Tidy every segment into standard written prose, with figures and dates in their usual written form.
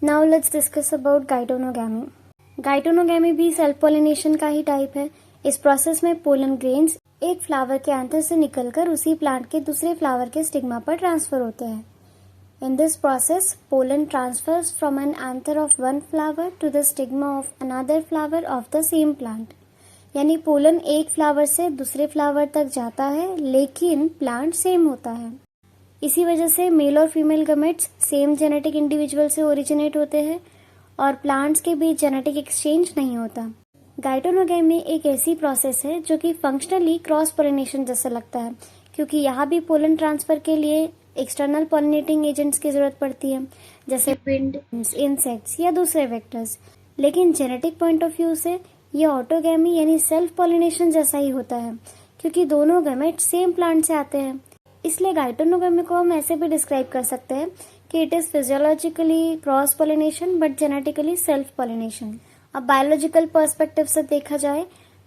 Now let's discuss about geitonogamy. Geitonogamy भी self pollination का ही type है। इस प्रोसेस में पोलन ग्रेन्स एक फ्लावर के एंथर से निकलकर उसी प्लांट के दूसरे फ्लावर के स्टिग्मा पर ट्रांसफर होते हैं। In this process, pollen transfers from an anther of one flower to the stigma of another flower of the same plant. यानी पोलन एक फ्लावर से दूसरे फ्लावर तक जाता है, लेकिन प्लांट सेम होता है। इसी वजह से मेल और female gametes same genetic individual से ओरिजिनेट होते हैं और प्लांट्स के बीच जेनेटिक एक्सचेंज नहीं होता। गाइटोनोगैमी एक ऐसी प्रोसेस है जो कि फंक्शनली क्रॉस पोलिनेशन जैसा लगता है, क्योंकि यहाँ भी पोलन ट्रांसफर के लिए एक्सटर्नल पॉलिनेटिंग एजेंट्स की जरूरत पड़ती है, जैसे विंड, इंसेक्ट्स या दूसरे वेक्टर्स। लेकिन जेनेटिक पॉइंट ऑफ व्यू से ये ऑटोगैमी यानी सेल्फ पॉलिनेशन जैसा ही होता है, क्योंकि दोनों गैमेट्स सेम प्लांट से आते हैं। इसलिए गाइटोनोगैमी को हम ऐसे भी डिस्क्राइब कर सकते हैं कि it is physiologically cross pollination but genetically self pollination. अब बायोलॉजिकल पर्सपेक्टिव से देखा जाए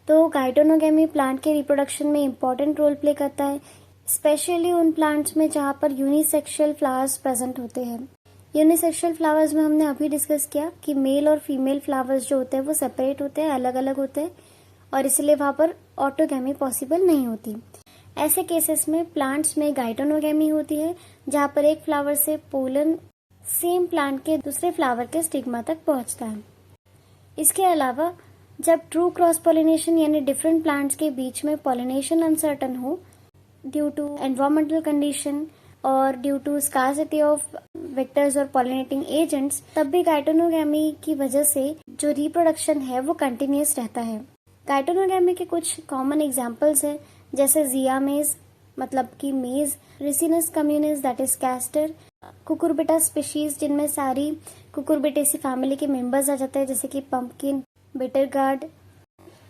तो गाइटोनोगैमी प्लांट के रिप्रोडक्शन में इम्पोर्टेंट रोल प्ले करता है, स्पेशली उन प्लांट्स में जहाँ पर यूनिसेक्सुअल फ्लावर्स प्रेजेंट होते हैं। यूनिसेक्सुअल फ्लावर्स में हमने अभी डिस्कस किया कि मेल और फीमेल फ्लावर्स जो होते हैं वो सेपरेट होते हैं, अलग अलग होते हैं, और इसलिए वहाँ पर ऑटोगैमी पॉसिबल नहीं होती। ऐसे केसेस में प्लांट्स में गाइटोनोगैमी होती है, जहाँ पर एक फ्लावर से पोलन सेम प्लांट के दूसरे फ्लावर के स्टिग्मा तक पहुँचता है। इसके अलावा जब ट्रू क्रॉस पॉलिनेशन यानी डिफरेंट प्लांट्स के बीच में पॉलिनेशन अनसर्टन हो ड्यू टू एनवायरमेंटल कंडीशन और due to scarcity of vectors और पॉलिनेटिंग एजेंट्स, तब भी गाइटोनोगैमी की वजह से जो रिप्रोडक्शन है वो कंटिन्यूस रहता है। गाइटोनोगैमी के कुछ कॉमन एग्जांपल्स हैं, जैसे जिया मेज मतलब कि मेज, Ricinus communis that is castor, Cucurbita species जिनमें सारी कुकुरबिटेसी फैमिली के मेंबर्स आ जाते हैं, जैसे कि पंपकिन, बिटर गार्ड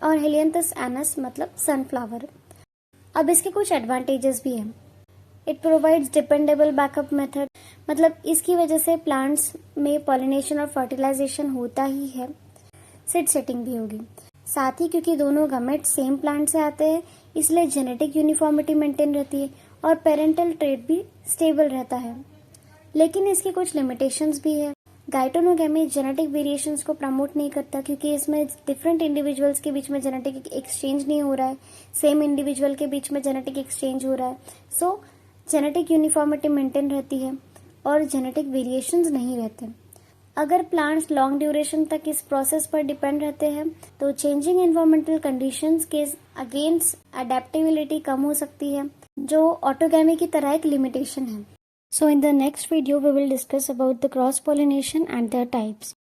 और हेलियंथस एनस मतलब सनफ्लावर। अब इसके कुछ एडवांटेजेस भी हैं। It provides dependable backup method, मतलब इसकी वजह से प्लांट्स में पॉलिनेशन और फर्टिलाइजेशन होता ही है, सीड सेटिंग भी होगी। साथ ही क्योंकि दोनों गमेट्स सेम प्लांट से आते हैं, इसलिए जेनेटिक यूनिफॉर्मिटी मेंटेन रहती है और पेरेंटल ट्रेट भी स्टेबल रहता है। लेकिन इसकी कुछ लिमिटेशंस भी है। गाइटोनोगैमी जेनेटिक वेरिएशंस को प्रमोट नहीं करता, क्योंकि इसमें डिफरेंट इंडिविजुअल्स के बीच में जेनेटिक एक्सचेंज नहीं हो रहा है, सेम इंडिविजुअल के बीच में जेनेटिक एक्सचेंज हो रहा है। सो जेनेटिक यूनिफॉर्मिटी मेंटेन रहती है और जेनेटिक वेरिएशंस नहीं रहते। अगर प्लांट्स लॉन्ग ड्यूरेशन तक इस प्रोसेस पर डिपेंड रहते हैं तो चेंजिंग एनवायरमेंटल कंडीशंस के अगेंस्ट अडेप्टेबिलिटी कम हो सकती है, जो ऑटोगैमी की तरह एक लिमिटेशन है। So in the next video we will discuss about the cross pollination and their types.